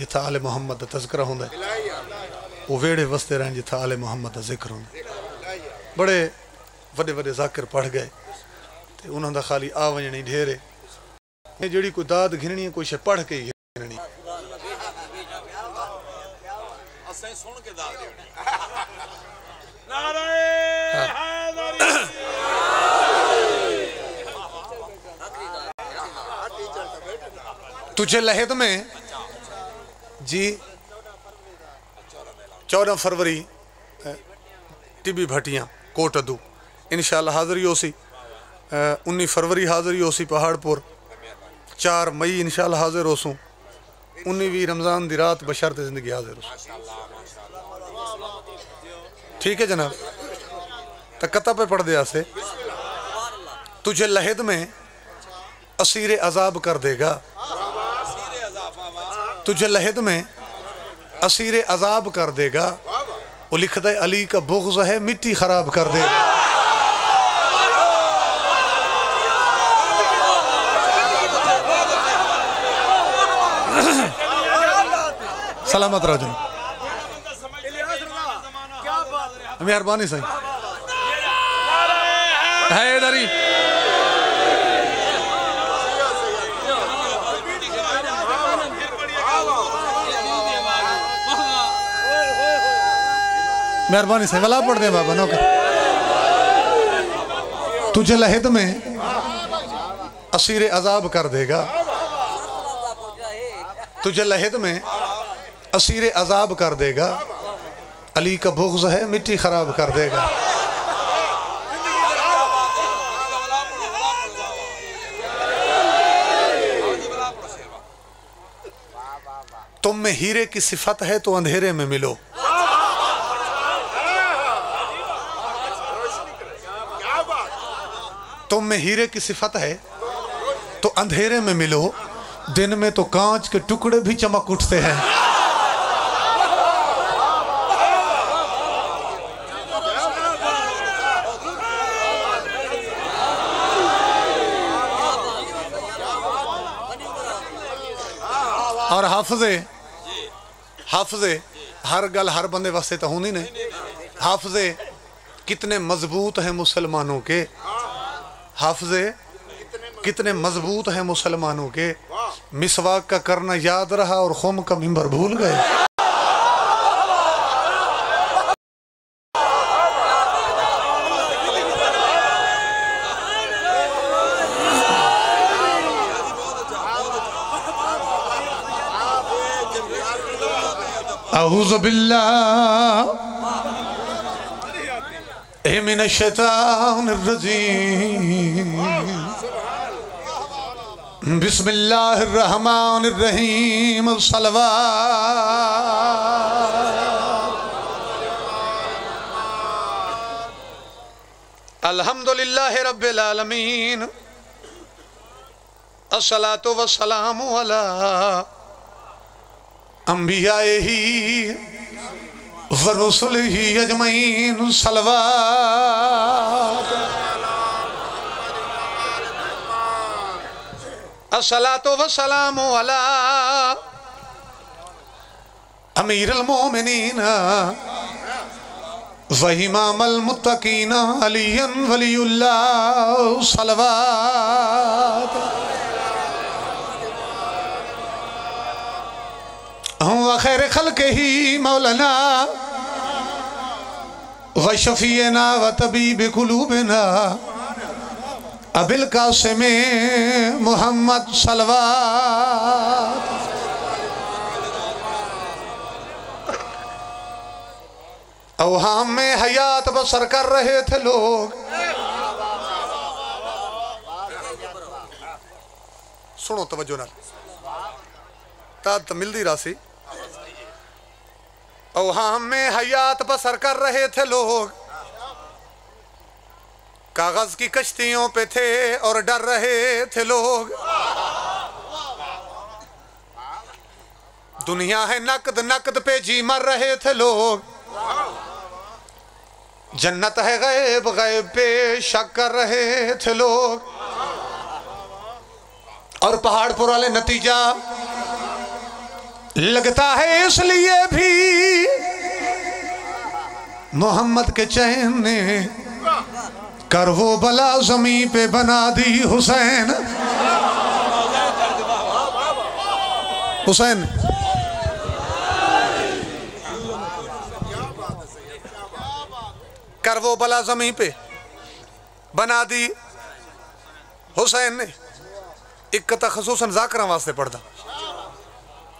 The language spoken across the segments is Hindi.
जिथा आले मुहम्मद का तज़किरा होंदा है, वो वेड़े वसते रहन जिथा आले मुहम्मद का जिक्र होंदा है। बड़े वड्डे वड्डे ज़ाकिर पढ़ गए ते उन्हां दा खाली आ वजणी ढेरे ये जेड़ी कोई दाद घिरनी है कोई शे पढ़ के ही घिरनी सुन के दाद तुझे लहद में जी 14 फरवरी टिबी भटियां कोट अदू इंशाअल्लाह हाज़री होसी। 19 फरवरी हाज़री होसी पहाड़पुर। 4 मई इंशाअल्लाह हाज़िर होसूं। 19वीं रमज़ान दी रात बशर्त ज़िंदगी हाज़िर होसूं। ठीक है जनाब। तो कता पे पढ़ दिया से तुझे लहद में असीर अजाब कर देगा, तुझे लहद में असीर अजाब कर देगा। वो लिखता है अली का बुग़्ज़ है मिट्टी खराब कर देगा। सलामत राजू मेहरबानी सही हैदरी मेहरबानी से वला पढ़ दे बाबा नौकर। तुझे लहद में असीर अजाब कर देगा, तुझे लहद में असीर अजाब कर देगा। अली का बुग़्ज़ है मिट्टी खराब कर देगा। तुम में हीरे की सिफत है तो अंधेरे में मिलो, तुम में हीरे की सिफत है तो अंधेरे में मिलो। दिन में तो कांच के टुकड़े भी चमक उठते हैं। और हाफजे हाफजे हर गल हर बंदे वास्ते तो होनी नहीं। हाफजे कितने मजबूत हैं मुसलमानों के, हाफजे कितने मजबूत हैं मुसलमानों के। मिसवाक का करना याद रहा और खुम का मिंबर भूल गए। अऊज़ु बिल्लाहि मिनश शैतानिर रजीम। बिस्मिल्लाहिर रहमानिर रहीम। सलवात। अल्हम्दुलिल्लाहि रब्बिल आलमीन। अस्सलातु वस्सलामु अला अंबियाइही व रुसुलिही अजमईन। सलवात। अस्सलातु वस्सलामु अला अमीरुल मोमिनीन व इमामुल मुत्तकीन अलीयन वलियुल्लाह। सलवात। व खैर खल्क़िही मौलाना व शफ़ीना व तबीब कुलूबिना अबिल कासिम मोहम्मद। सलवात। अवहाम में हयात बसर कर रहे थे लोग। सुनो तवज्जो नाल ताद मिलदी राशि। अवहाम में हयात बसर कर रहे थे लोग। कागज की कश्तियों पे थे और डर रहे थे लोग। दुनिया है नकद नकद पे जी मर रहे थे लोग। जन्नत है गैब गैब पे शक कर रहे थे लोग। और पहाड़पुर वाले नतीजा लगता है इसलिए भी मोहम्मद के चैन ने कर वो बला ज़मीं पे बना दी हुसैन। हुसैन कर वो बला ज़मीं पे बना दी हुसैन ने। एक कता खसूसन ज़ाकरा वास्ते पढ़दा,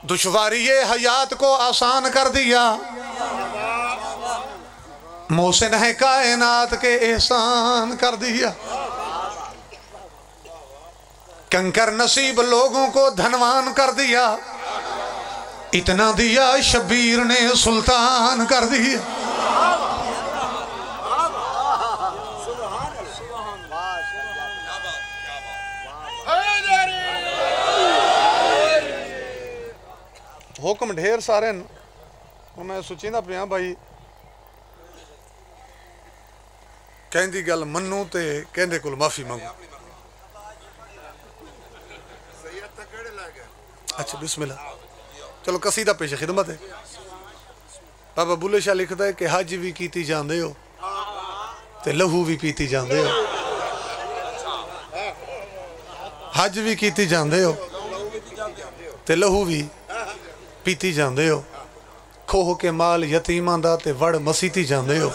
दुश्वारी ये हयात को आसान कर दिया, मोहसिन है कायनात के एहसान कर दिया। कंकर नसीब लोगों को धनवान कर दिया, इतना दिया शबीर ने सुल्तान कर दिया। हुक्म ढेर सारे मैं सोचींदा पिया भाई कहंदी गल मन्नू ते कहंदे कोल माफी मंगू। अच्छा बिस्मिल्लाह, चलो कसीदा पेश खिदमत है। बाबा बुल्ले शाह लिखता है कि हज भी कीती जांदे हो ते लहू भी पीती जांदे हो, हज भी कीती जांदे हो ते लहू भी पीती जांदे हो, खोह के माल यतीमां दा ते वड़ मसीती जांदे हो,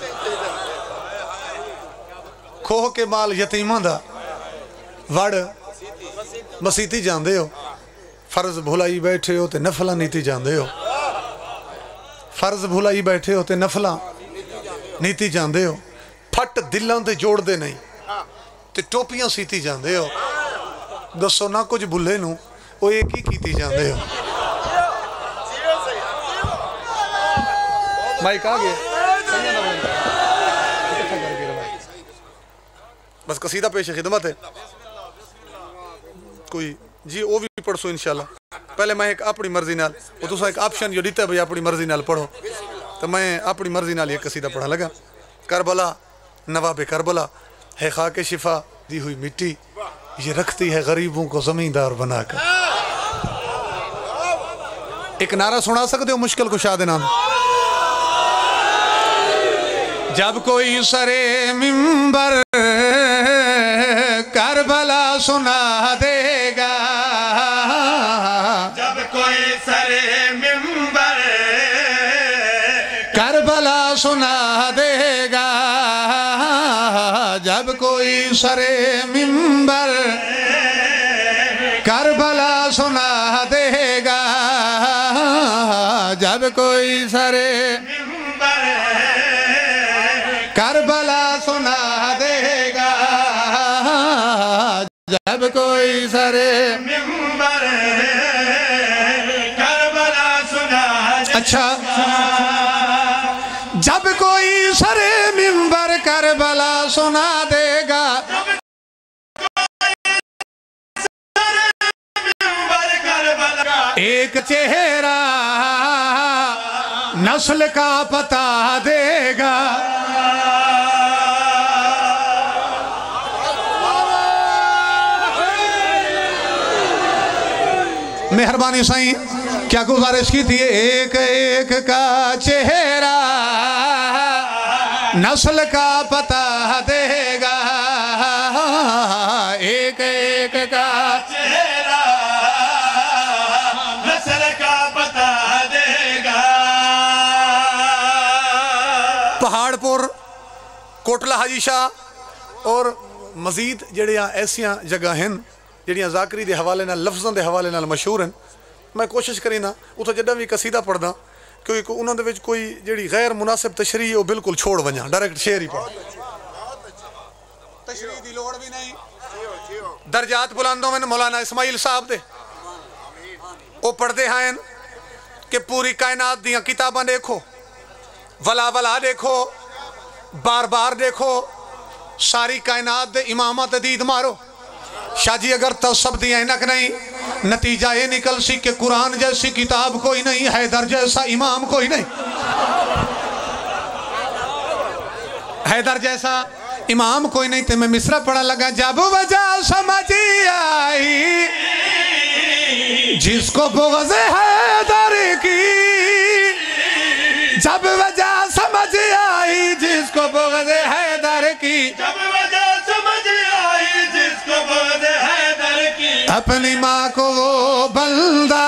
खोह के माल यतीमां दा वड़ मसीती जांदे हो। फर्ज भुलाई बैठे हो ते नफला नीति जांदे हो, फर्ज भुलाई बैठे हो ते नफला नीति जांदे हो। फट दिलों ते जोड़ते नहीं ते टोपियां सीती जांदे हो। दसो ना कुछ बुले नू वो एक ही कीती जांदे हो। माइक आ गया, बस कसीदा पेश खिदमत है। कोई जी वो भी पढ़सो इंशाल्लाह। पहले मैं एक अपनी मर्जी नाल, वो तुसा एक ऑप्शन जो दिता भाई अपनी मर्जी नाल पढ़ो, तो मैं अपनी मर्जी नाल ये कसीदा पढ़ा लगा। करबला नवाबे करबला है खाके शिफा दी हुई मिट्टी, ये रखती है गरीबों को जमींदार बनाकर। एक नारा सुना सकते हो मुश्किल कुशा दे नाम। जब कोई सरे मिंबर करबला सुना देगा, जब कोई सरे मिंबर करबला सुना देगा, जब कोई सरे मिंबर करबला सुना देगा, जब कोई सरे मिंबर करबला सुना देगा, जब कोई सरे मिंबर करबला सुना देगा। अच्छा, जब कोई सरे मिंबर करबला सुना देगा, मिंबर करबला एक चेहरा नस्ल का पता देगा। मेहरबानी साईं, क्या गुजारिश की थी? एक एक का चेहरा नस्ल का पता देगा, एक एक का चेहरा नस्ल का पता देगा। पहाड़पुर, कोटला हाजी शाह और मजीद जड़ियाँ ऐसियां जगह हैं जड़ियाँ ज़ाकरी के हवाले नाल लफ्ज़ों के हवाले नाल मशहूर हैं। मैं कोशिश करी ना उतो जदा भी कसीदा पढ़दा क्योंकि उन्होंने विच कोई जड़ी गैर मुनासिब तशरीह वो बिल्कुल छोड़ वजा, डायरेक्ट शेर ही पढ़, तशरीह की लोड़ भी नहीं। दर्जात बुलंदों में मौलाना इस्माइल साहब दे वो पढ़ते हैं कि पूरी कायनात दियाँ किताबां देखो, वला वला देखो, बार बार देखो, सारी कायनात दे इमामा ते दीद मारो। शाजी अगर तो सब दिया इनक नहीं, नतीजा ये निकल सी कि कुरान जैसी किताब कोई नहीं, हैदर जैसा इमाम कोई नहीं, हैदर जैसा इमाम कोई नहीं। तो मैं मिसरा पढ़ा लगा, जब वजह समझ आई जिसको बुग़्ज़ हैदर की जब वजह समझ आई जिसको बुग़्ज़ हैदर की जब वजह समझ आई जिसको बुग़्ज़ हैदर की अपनी माँ को वो बंदा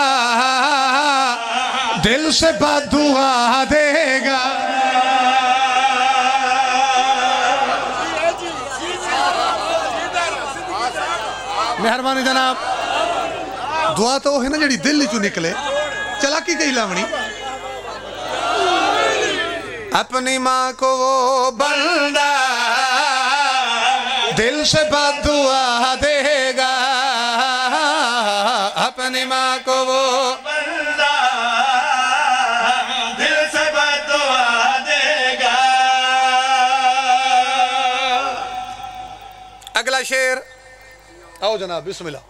दिल से बद्दुआ देगा मेहरबानी जनाब दुआ तो है ना जी दिल चो निकले चलाकी कही लावनी अपनी माँ को वो बंदा दिल से बद्दुआ देगा अपनी माँ को वो बंदा दिल से बद्दुआ देगा। अगला शेर आओ जनाब बिस्मिल्लाह।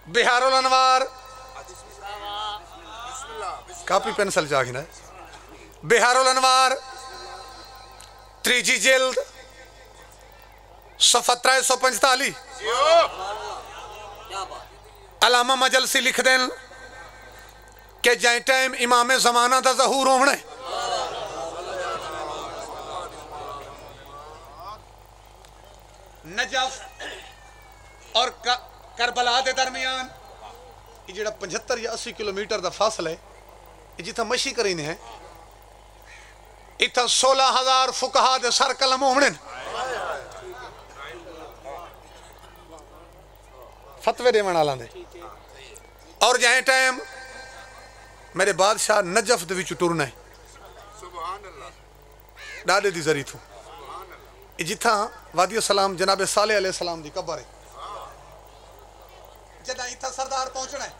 बिहारुल अनवार कापी पेंसिल चाहिए ना बिहारुल अनवार त्रीजी जिल्द सफ़ा 345 अलामा मजलसी लिख दें कि जै टाइम इमाम ज़माना का ज़हूर होना है नजफ और करबला के दरमियान ये जो 75 या 80 किलोमीटर का फासला है जिथा मशी करी है इतना 16,000 फुकहा दे सर कलम होने फतवे देवन वाला दे और जै टाइम मेरे बादशाह नजफ दे विच टुरना है डाडे दी जरी थू जिथा वादी सलाम जनाबे साले अलैहि सलाम दी कब्र है जदा इथा सरदार पहुंचना है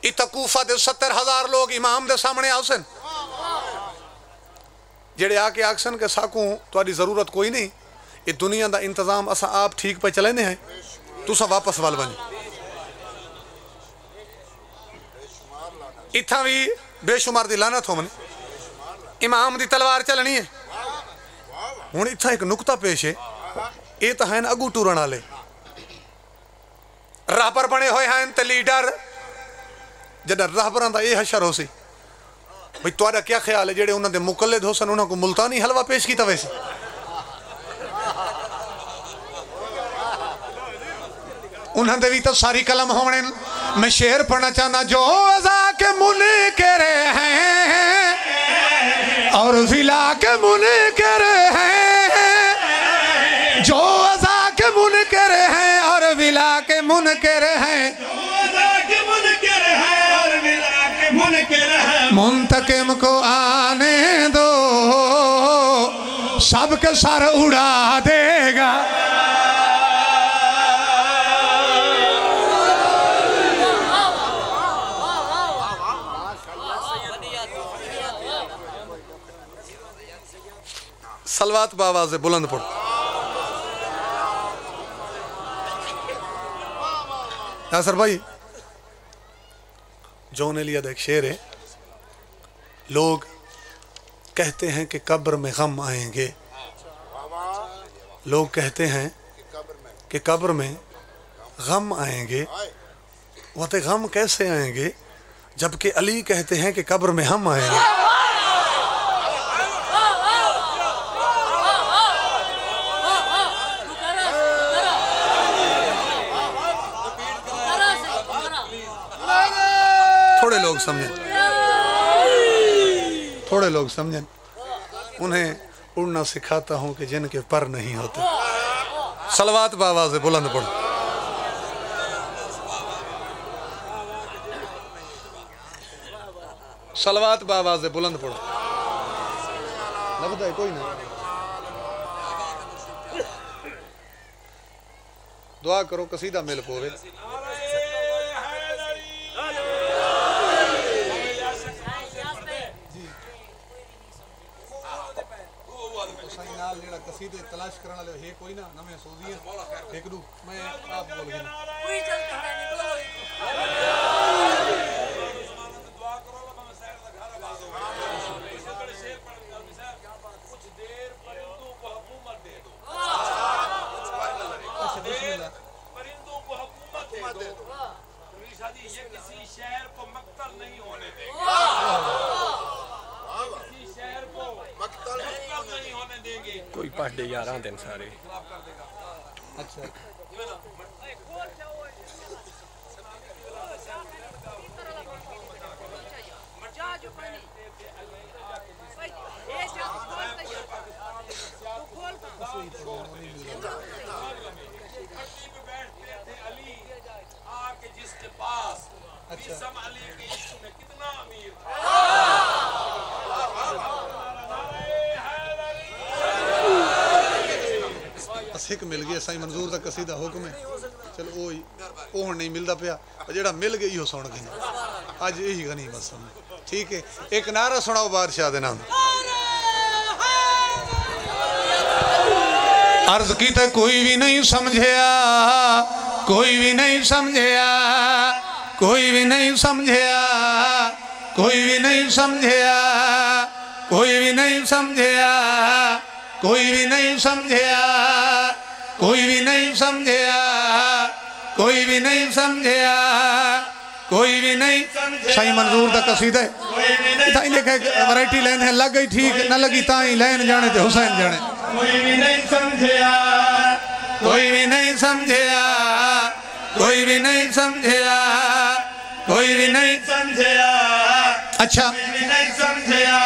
इथा कूफा दे 70,000 लोग इमाम दे सामने आसन जेड़े आके आखसन के साकू तुम्हारी जरूरत कोई नहीं ये दुनिया दा इंतजाम असा आप ठीक पे चलेने हैं तुसा वापस वाल बनी इथा भी बेशुमार दी लानत हो मने इमाम दी तलवार चलनी है हुण इत्था एक नुकता पेश है ये तो हैं अगू टूरन वाले राहबर बने हुए हैं ते लीडर जब राहबर का यह हशर हो सी भाई तुहाडा क्या ख्याल है जेडे उन्होंने मुकल्लिद हो सन उन्होंने मुल्तानी हलवा पेश किया वैसे उन्होंने भी तो सारी कलम होने मैं शेर पढ़ना चाहना जो अज़ा के मुनकर हैं और विला के मुनकर हैं जो अज़ा के मुनकर हैं और विला के मुनकर हैं मुंतकिम को आने दो सबके सर उड़ा देगा सलवात बावाज़ बुलंद पढ़ो यासर भाई जौन एलिया एक शेर है लोग कहते हैं कि कब्र में गम आएंगे लोग कहते हैं कि कब्र में गम आएंगे वो तो गम कैसे आएंगे जबकि अली कहते हैं कि कब्र में हम आएंगे थोड़े लोग समझें उन्हें उड़ना सिखाता हूं कि जिनके पर नहीं होते सलवात बावाज़ बुलंद पढ़ो सलवात बावाज़ बुलंद पढ़ो लगता है कोई ना दुआ करो कसीदा मिल पोवे कसीदे तलाश करने वाले है कोई ना नमे सोदी एक दो मैं आप बोल गया कुछ देर परिंदों को हुकूमत दे दो परिंदों को हुकूमत दे दो ये किसी शहर मक्तल नहीं होने देंगे, किसी शहर को मक्तल नहीं होने देंगे। कोई पार्टी 11 दिन सारे अच्छा जिसके पास इस्म अली के इश्क में कितना अमीर था। सिख मिल गया साईं मंजूर दा कसीदा हुक्म है चलो वो हुण नहीं मिलता पिया जेड़ा मिल गई हो सुन गई अज यही गनीमत सुन ठीक है। एक नारा सुनाओ बादशाह दे नाम अर्ज की तो कोई भी नहीं समझया कोई भी नहीं समझया कोई भी नहीं समझया कोई भी नहीं समझया कोई भी नहीं समझया कोई भी नहीं समझया कोई भी नहीं समझया कोई भी नहीं समझया कोई भी नहीं साईं मंजूर दा कसीदा है वैरायटी लेन है लग गई ठीक न लगी ताई लैन जाने ते हुसैन जाने कोई भी नहीं समझया कोई भी नहीं समझया कोई भी नहीं समझया कोई भी नहीं समझया अच्छा कोई भी नहीं समझया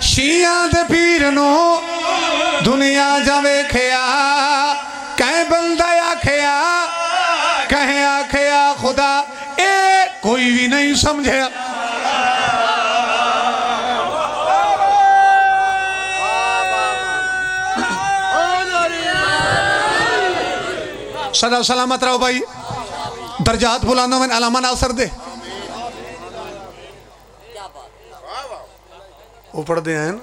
शिया दे पीर नो दुनिया जा वेखया कह बंदा आखया कह आखया खुदा ए कोई भी नहीं समझया सदा सलामत रहो भाई दर्जात बुलानो मैंने अलामा नासर दे वो पढ़ते हैं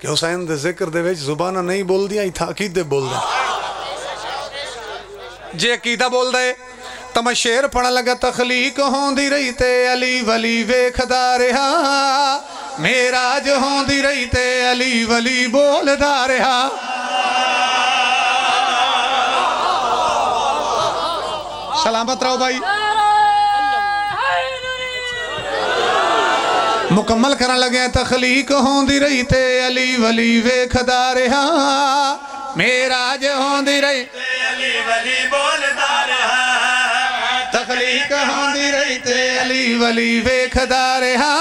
कि हुसैन दे जिक्र दे विच जुबाना नहीं बोल दिया इथा अकीदे बोल दे जे अकीदा बोल दे तो मैं शेर पढ़न लगा तखलीक होंदी रही ते अली वली वेखदा रहा मेराज होंदी रही ते अली वली बोलदा रहा सलामत रहो भाई मुकम्मल करन लगे तखलीक होंदी रही ते अली वली वेखदा रहा मेराज होंदी रही अली वली बोलदा रहा तखलीक होंदी रही ते अली वली वेखदा रहा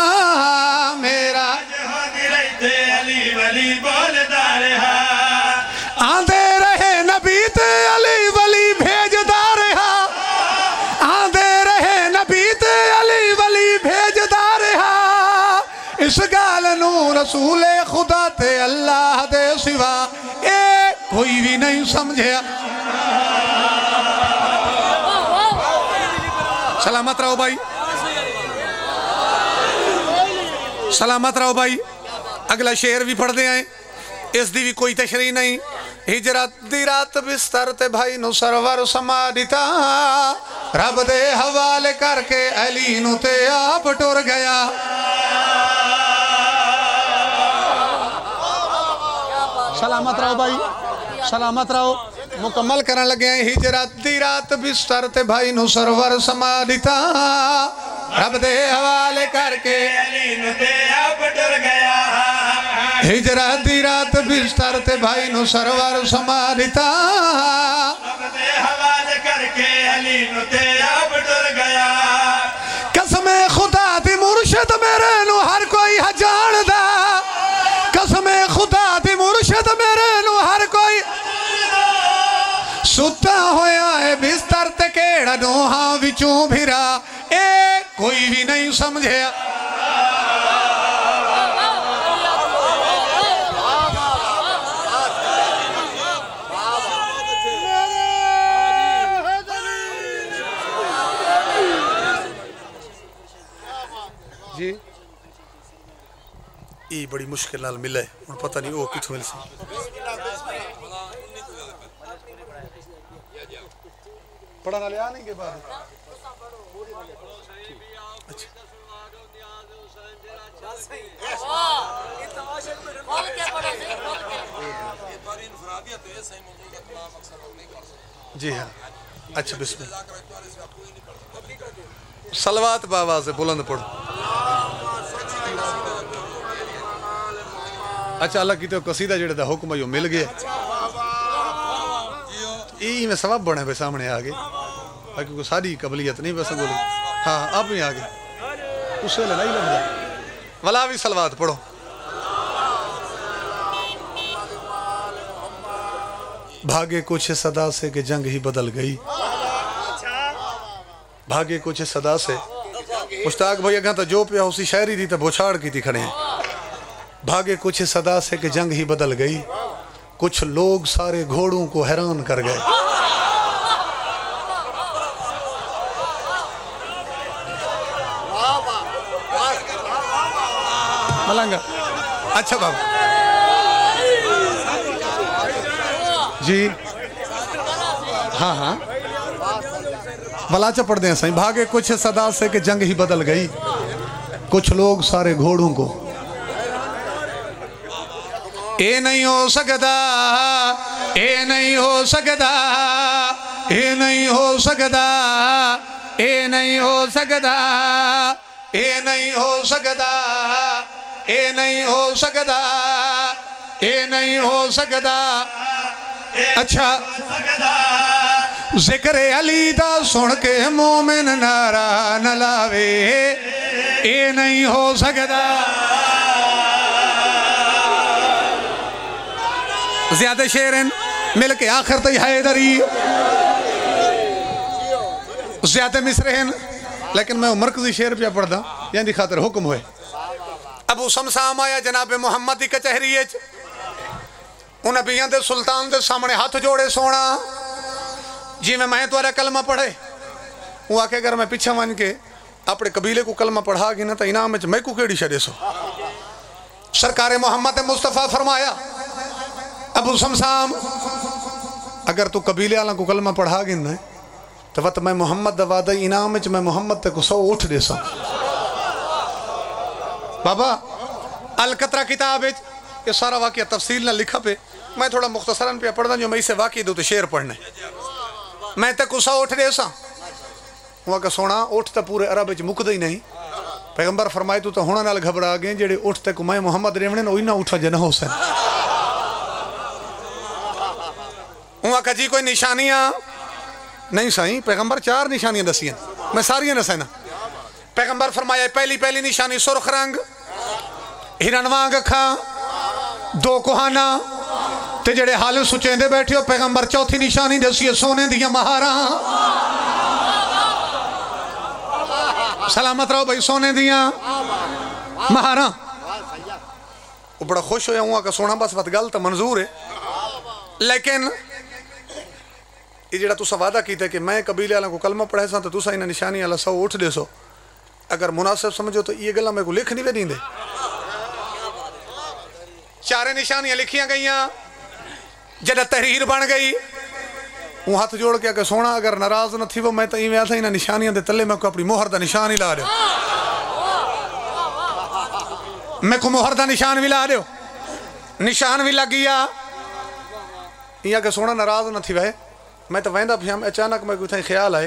मेराज होंदी रही ते अली वली बोलदा रहा आंदे रहे नबी ते अली वली भेजदा रहा आंदे रहे नबी ते अली वली भेजदा रहा इस गाल नू रसूले खुदा ते अल्लाह दे सिवा ए कोई भी नहीं समझया सलामत रहो भाई सलामत रहो भाई अगला शेर भी पढ़ते आए इस दी भी कोई तशरीह नहीं हिजरत दी रात बिस्तर ते भाई नु सरवर समा दिता रब दे हवाले करके अली नु ते आप टुर गया सलामत रहो भाई सलामत रहो मुकम्मल करन लगे हिजरत दी रात बिस्तर ते भाई नु सरवर समा दिता रब दे हवाले करके अली नु ते आप टुर गया हिजरत दी रात बिस्तर ते भाई नु सरवर समा दिता रब दे हवाले करके अली नु ते आप टुर गया कसमे खुदा दी मुर्शिद मेरे नु हर कोई जानदा कसमे खुदा दी मुर्शिद मेरे नु हर कोई सुता होया है बिस्तर ते केड़ा नोहा विचों भिरा ए कोई भी नहीं समझया जी ये बड़ी मुश्किल नाल मिला है हुण पता नहीं वो किथों मिल सी पढ़ा लिया नहीं के बाद अच्छा जी हाँ अच्छा बिस्मिल्लाह सलवात बाबा से बुलंद पढ़ो। अच्छा अल्लाह की तो कसीदा जेड़े दा हुक्म है मिल गया ई में सबब बने पे सामने आ गए बाकी को सारी कबलियत नहीं बस बोली हाँ अब भी आ गए उस वेले नहीं लगता वला भी सलवात पढ़ो। भागे कुछ सदा से कि जंग ही बदल गई भागे कुछ सदा से मुश्ताक भाई अगर तो जो पिया उसी शायरी थी तो बोछाड़ की थी खड़े हैं। भागे कुछ सदा से कि जंग ही बदल गई कुछ लोग सारे घोड़ों को हैरान कर गए। मलंगा अच्छा बाबा जी हाँ हाँ वलाचा पढ़ दें सही। भागे कुछ सदा से कि जंग ही बदल गई कुछ लोग सारे घोड़ों को ए नहीं हो सकता ए नहीं हो सकता ए नहीं हो सकता ए नहीं हो सकता ए नहीं हो सकता ए नहीं हो सकता ए नहीं हो सकता। अच्छा जिक्र अली दा सुन के मोमिन नारा न लावे ए नहीं हो सकता। ज्यादा शेरन मिल के आखिर तक हैदरी ज्यादा मिसरहन लेकिन मैं मरकजी शेर पे पढ़दा यानी खातर हुक्म हुए। अबू समसाम आया जनाब मुहम्मद की कचहरी उन नबियां दे सुल्तान दे सामने हाथ जोड़े सोना जिमें मैं तुआरा कलमा पढ़े वो आके अगर मैं पिछा वन के अपने कबीले को कलमा पढ़ा गई ना तो इनाम मैं को केड़ी छे सो। सरकार मोहम्मद मुस्तफ़ा फरमाया अबू समसाम अगर तू कबीले वाला को कलमा पढ़ा गई ना तो वत मैं मोहम्मद दा वादा इनाम मैं मोहम्मद तक 100 उठ दे सा। बाबा अल कतरा किताब ये सारा वाक़या तफसील ना लिखा पे मैं थोड़ा मुख्तसरन पे पढ़दा जो मैं इसे वाक़ई दो तो शेर पढ़ने मैं तक 100 उठ दे सा। वहाँ का सोना उठ तो पूरे अरब च मुकदा ही नहीं। पैगंबर फरमाए तू तो होना नाल घबरा गए जेड़े उठ तक मैं मोहम्मद रेवने ना ना उठा जना हो सन। वहाँ का जी कोई निशानियाँ नहीं साईं पैगंबर 4 निशानियाँ दसियां मैं सारियां दसा ना। पैगंबर फरमाया पहली निशानी सुरख रंग हिरन वांग अखां 2 कुहाना ते जेड़े हाल सुचेंदे बैठे हो। पैगंबर चौथी निशानी दसी सोने दियां महारा सलामत रहो भाई सोने दियां महारा। वो बड़ा खुश होया हुआ का सोना बस बात गल तो मंजूर है लेकिन ये जेड़ा तुसा वादा कीता कि मैं कबीले वालों को कलमा पढ़े सा तो तुसा इन निशानी वाला 100 उठ दे सो अगर मुनासिब समझो तो ये गल्ला मेरे को लिख नहीं वे दींदे। 4 निशानियां लिखियां गई जब तहरीर बन गई वो हाथ जोड़ के सोना अगर नाराज न थी वो मैं तो इवें था इन निशानियां दे तले मैं को अपनी मोहर का निशान ही ला दो मैं को मोहर का निशान भी ला दो निशान भी लग गया इं के सोना नाराज न थी वह मैं तो वहदा पिया अचानक मैं कोई ख्याल आए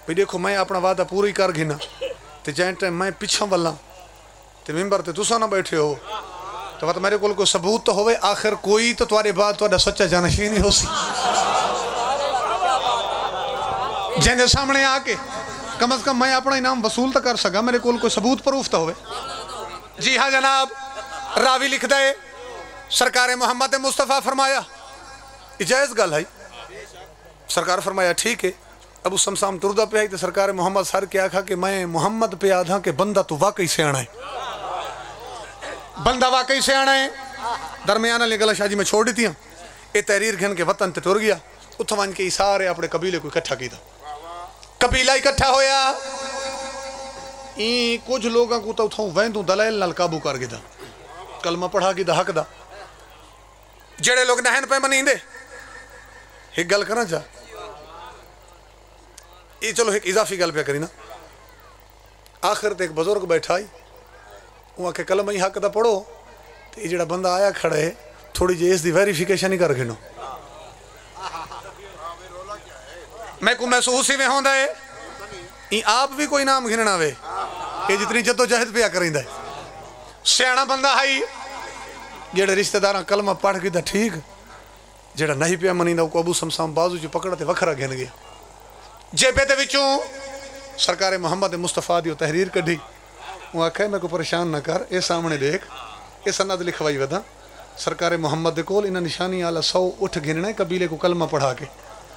भाई देखो मैं अपना वादा पूरा ही कर गिना तो जै टाइम मैं पिछा वल्ला तो मिंबर ते तुसा ना बैठे हो तो वत मेरे को सबूत तो होवे आखिर कोई तो तुम्हारे बाद तुहाडा सच्चा जानशीन ही हो सी जिंदे सामने आके कम अज कम मैं अपना इनाम वसूल तो कर सका मेरे को सबूत प्रूफ तो होवे। जी हाँ जनाब रावी लिख दे सरकार मोहम्मद मुस्तफ़ा फरमाया जायज़ गल है। सरकार फरमाया ठीक है। अबू समसाम तुरदा पे आई तो सरकार मोहम्मद सर के आखा कि मैं मोहम्मद पे आधा कि बंदा तो वाकई सियाणा है बंदा वाकई सियाणा है। दरमियाना गला शाह जी मैं छोड़ दी थी ये तहरीर घन के वतन ते तुर गया उत वन के सारे अपने कबीले को इकट्ठा किया कबीला इकट्ठा होया कुछ लोगों को तो उथों वहदू दलाइल नाल काबू कर गया कलमा पढ़ा के हक दा जेड़े लोग नहन पे मनींदे एक गल करना चाह ये चलो एक इजाफी गल पे करी ना आखिर तो एक बुजुर्ग बैठा ही वो आके कलम ही हक दा पढ़ो तो ये जड़ा बंदा आया खड़ा है थोड़ी जी इसकी वेरीफिकेशन ही कर गिनो मैं को महसूस ही में होंदा है आप भी कोई नाम घिनना वे ये जितनी जद्दोजहद पिया करेंदा है सियाना बंदा है जेड़े रिश्तेदार कलमा पढ़ के ठीक जेड़ा नहीं पिया मनींदा को अबू समसाम बाजू च पकड़ते वखरा घिन गया जेबे दे विचों सरकार मोहम्मद मुस्तफा दी तहरीर कढ़ी वो आखे मैं को परेशान न कर ये सामने देख ये सनद लिखवाई वधा सरकार मोहम्मद दे कोल इन्हां निशानी आला 100 उठ गिनने कबीले को कलमा पढ़ा के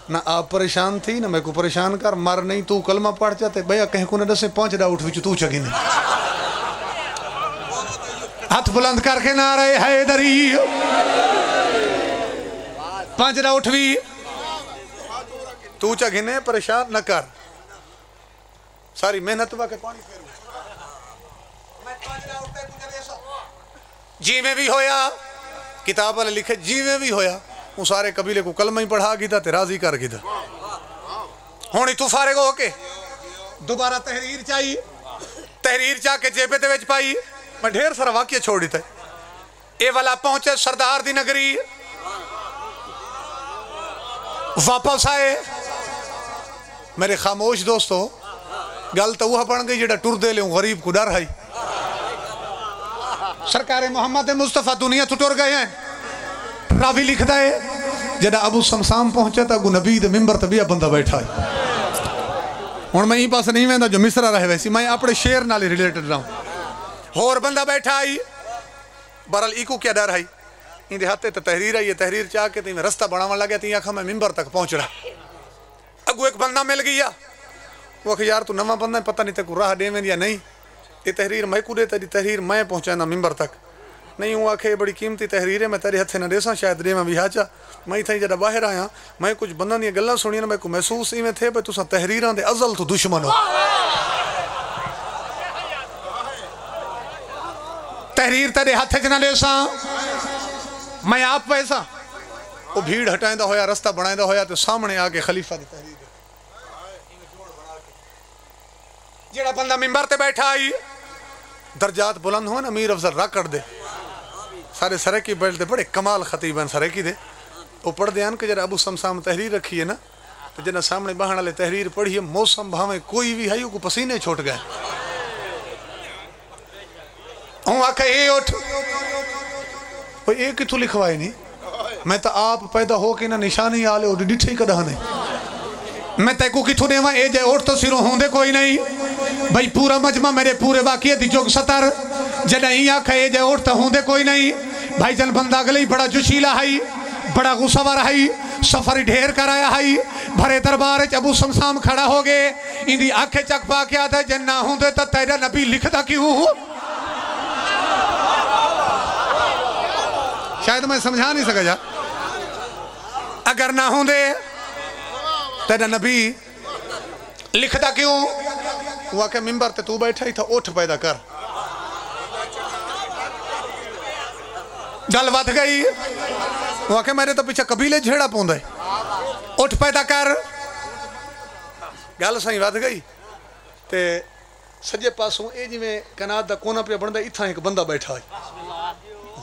ना आप परेशान थी ना मैं को परेशान कर मर नहीं तू कलमा पढ़ चाहते भैया कहीं को न दसे 5 डा उठ विच तू चगिने हाथ बुलंद करके ना रहे हैदरी 5 डा उठ भी तू चगिने परेशान न कर सारी मेहनत वा के पानी फेरू मैं 5 डा उठते तू चले ऐसा जी में भी होया किताब वाले लिखे जी में भी होया वो सारे कबीले को कलमा ही पढ़ा कीता ते राजी कर कीता हुण तू फारिग हो के दोबारा तहरीर चाहिए तहरीर चा के जेबे दे विच पाई मैं ढेर सारा वाक्य छोड़ दिता ये वाला पहुंचे सरदार दी नगरी वापस आए मेरे खामोश दोस्तों गल तो वह बन गई जेड़ा टुर दे ले गरीब को डर है सरकार मोहम्मद मुस्तफा दुनिया तो टुर गए हैं रावी लिखता है जदा अबू समसाम पहुंचा तो अगू नबी दे मिंबर ते बंदा बैठा है हुण मैं ई पास नहीं वेंदा जो मिसरा रहे वैसी मैं अपने शेर नाल रिलेटेड रहूं होर बंदा बैठा आई बरल इको क्या डर है इंदे हाथे ते तहरीर आई तहरीर चाह के तीन रास्ता बनावन लगे ती आखा मैं मिंबर तक पहुंच रहा अगू एक बंदा मिल गया वो आख यार तू नवा बंदा पता नहीं तेको राह देवें या नहीं ये तहरीर मैं कूदे तेरी तहरीर मैं पहुंचाना मिंबर तक नहीं वो आखे बड़ी कीमती तहरीर है मैं तेरे हथे न देसा शायद देवा भी हाचा मैं थी जब बाहर आया मैं कुछ बंदा दी गल्लां सुनियां मैं को महसूस इवें थे भाई तुसा तहरीरां दे अजल तो दुश्मन हो तहरीर तेरे हथ च न देसा मैं आप पैसा वो भीड़ हटाइंदा होया रास्ता बनाइंदा होया तो सामने आके खलीफा दी तहरीर जेड़ा बंदा मिंबर ते बैठा आई दर्जात बुलंद हो ना अमीर अफजल रकड़ दे सारे सरेकी बैठते बड़े कमाल खतीब हैं सरेकी दे वो पढ़ते हैं कि जरा अबू समसाम तहरीर रखी है ना तो जना सामने बहन वाले तहरीर पढ़िए मौसम भावे कोई भी है को पसीने छोड़ गए आखे ये उठ ये कितों लिखवाए नहीं मैं तो आप पैदा हो के ना निशानी आले और डिठे ही कदा नहीं मैं तेको कितों देवा ए जे उठ तो सिरों होंदे कोई नहीं भाई पूरा मजमा मेरे पूरे वाकिये दी जोग सतर जदा ही आखे ए जे उठ तो होंदे कोई नहीं भाई जन बंदा अगले ही बड़ा जोशीला है बड़ा गुस्सावर है सफर ढेर कराया है भरे दरबार अबू समसाम खड़ा हो गए इंदी आंखें चक पा के आता जन ना होंदे तो तेरा नबी लिखता क्यों शायद मैं समझा नहीं सका जा अगर ना होंदे तेरा नबी लिखता क्यों वो आके मिंबर ते तू बैठा ही था उठ पैदा कर गल वध गई वो आके मेरे तो पीछे कबीले झेड़ा पौंदा है उठ पैदा कर गल सही वध गई ते सज्जे पासों ये जिवें कनात दा कोना पे बनदा इत्थां एक बंदा बैठा है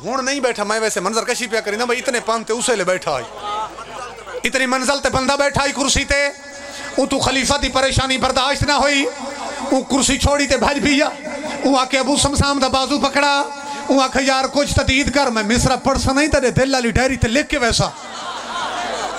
हुण नहीं बैठा मैं वैसे मंजर कशी पिया करींदा भाई इतने पान ते उसे ले बैठा है इतनी मंजिल ते बंदा बैठा ही कुर्सी ते वो तू खलीफा की परेशानी बर्दाश्त ना हुई वो कुर्सी छोड़ी ते भज पिया वो आके अबू समसाम दा बाजू पकड़ा वो आख यार कुछ तदीद कर मैं मिसरा पढ़सा नहीं तेरे दिल वाली डायरी ते लिख के वैसा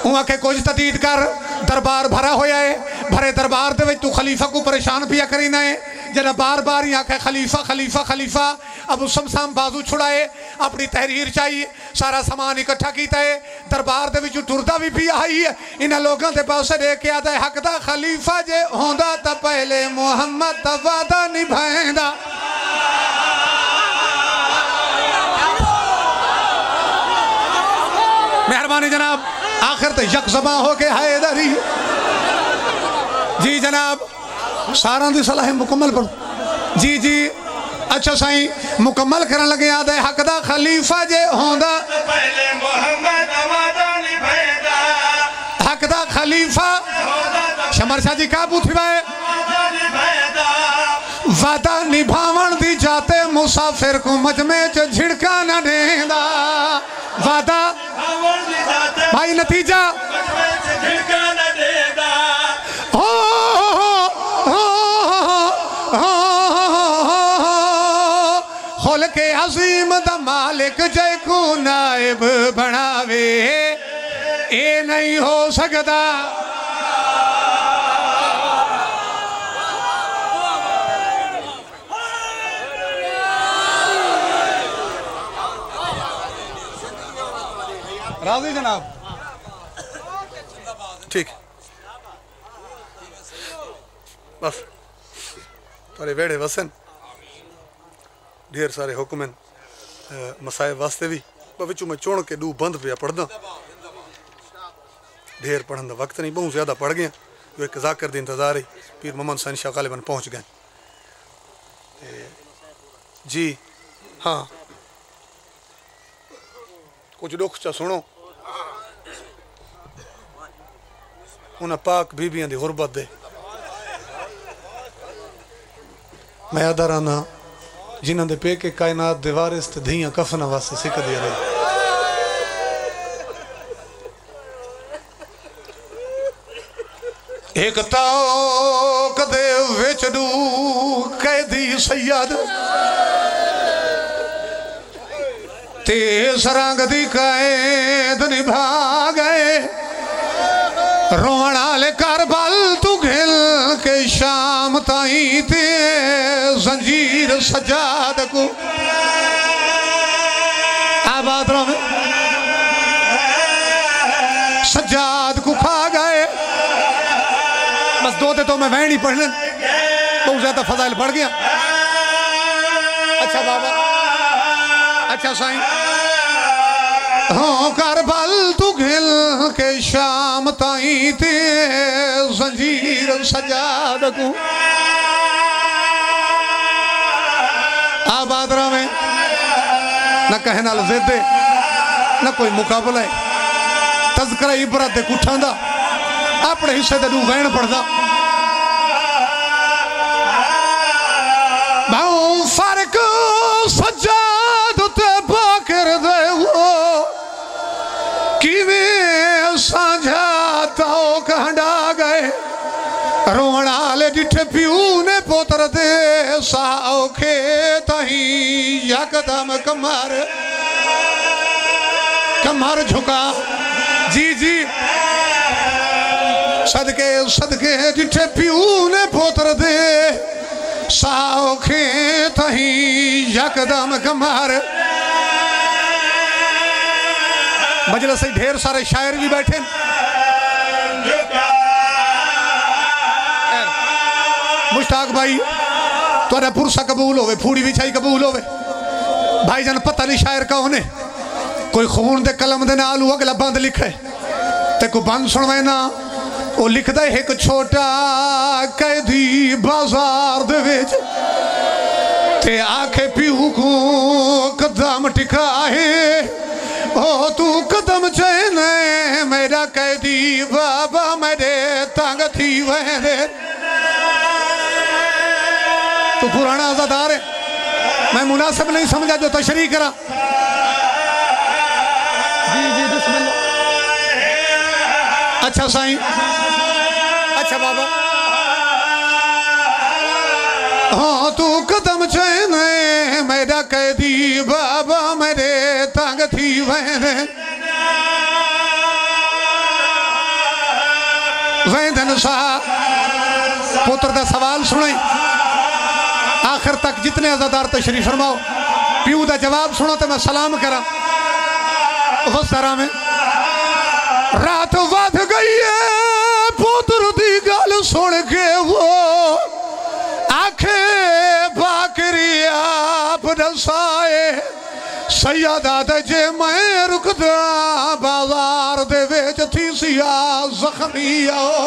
वो आके कुछ तदीद कर दरबार भरा होया है भरे दरबार दे तू खलीफा को परेशान पिया करीना है जरा बार बार ही आखे खलीफा खलीफा खलीफा अबू समसाम बाजू छुड़ाए अपनी तहरीर चाहिए सारा सामान इकट्ठा किया है दरबार दे विच टुरदा भी पिया है इन्हां लोगों के पास दे के आता है हक दा खलीफा जे होंदा तां पहले मुहम्मद दा वादा निभाएंदा मेहरबानी जनाब आखिर तो यकजमा हो के हैदरी जी जनाब सारा दी सलाह मुकम्मल पढ़ो जी जी अच्छा साईं मुकम्मल करन लगे याद है हक दा खलीफा जे होंदा पहले मोहम्मद वादा निभाएंदा हक दा खलीफा शमर शाह जी का पूछवा है वादा निभावन दी जाते मुसाफिर को मजमे च झिड़का न देंदा वादा भाई नतीजा खुल के अजीम दा मालिक जय को नाइब बनावे ये नहीं हो सकता। राजी जनाब ठीक बस थोड़े वेड़े वसन ढेर सारे हुक्म मसाइब वास्ते भी बिचू में चुन के डू बंद पिया पढ़दा ढेर पढ़न का वक्त नहीं बहुत ज़्यादा पढ़ गया जो एक जाकर दी इंतजार ही पीर मोहम्मद हुसैन शाह गालिबन पहुँच गए जी हाँ कुछ दुख चा सुनो उन्हें पाक बीबियां दी गुरबत दे मैं अदा रहना जिन्हों दे पेके कायनात दे वारिस ते धियां कफना वास्ते सिकदी रही एक ताओ कदे विच डू कैदी सैयद ते सरंग दी कैद निभा गए रोवण आले करबल तू घिल के शाम ताई ते जंजीर सजाद को आबाद में सजाद को खा गए बस दो ते तो मैं वह नहीं पढ़ने बहुत ज्यादा फजाइल पढ़ गया। अच्छा बाबा अच्छा साईं हो करबल तू घिल के शाम ताई ते जंजीर सजाद को आबाद रवे न कहे नाल ज़िद्दे न कोई मुकाबला है तज़किरा इबरत दे कुठां दा अपने हिस्से दे नूं वहण पढ़दा बहु फर्क सजाद ते बाकर दे वो किवें साझा ताओ कहंडा गए रोवण आले डिठे पिऊ ने पोतर दे साओखे तही यकदम कमर झुका जी जी सदके सदके डिठे पिऊ ने पोतर दे साओखे तही यकदम कमर मजलिस से ढेर सारे शायर भी बैठे मुश्ताक भाई तुहाडा पुरसा कबूल होवे फूड़ी विछाई कबूल होवे भाईजान पता नहीं शायर कौन है कोई खून दे कलम दे नाल अगला बंद लिखे ते कोई बंद सुनवे ना वो लिखदा है एक छोटा कैदी बाजार दे विच ते आखे पीहू को कदम टिकाए ओ तू कदम चैने मेरा कैदी बाबा मेरे तंग थी वहरे तू पुराना आजादार है मैं मुनासिब नहीं समझा जो तशरीह करा जी जी बिस्मिल्लाह अच्छा साईं अच्छा बाबा हाँ तू कदम चैने मेरा कैदी बाबा मेरे तंग थी वहरे वैदन साहब पुत्र का सवाल सुने आखिर तक जितने अज़ादार तशरीफ फरमाओ प्यू का जवाब सुनो तो मैं सलाम करा उस तरह में रात वध गई है पुत्र दी गल सुन के वो आखे बाकरी आप दसाए सैयदा दे जे मैं रुकदा बाजार दे विच थी सिया जख्मी आओ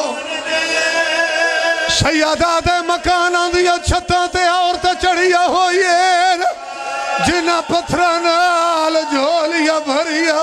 सैयदा दे मकानां दियां छत्तां ते औरतां चढ़िया होई जिन्हां पत्थरां नाल झोलियां भरिया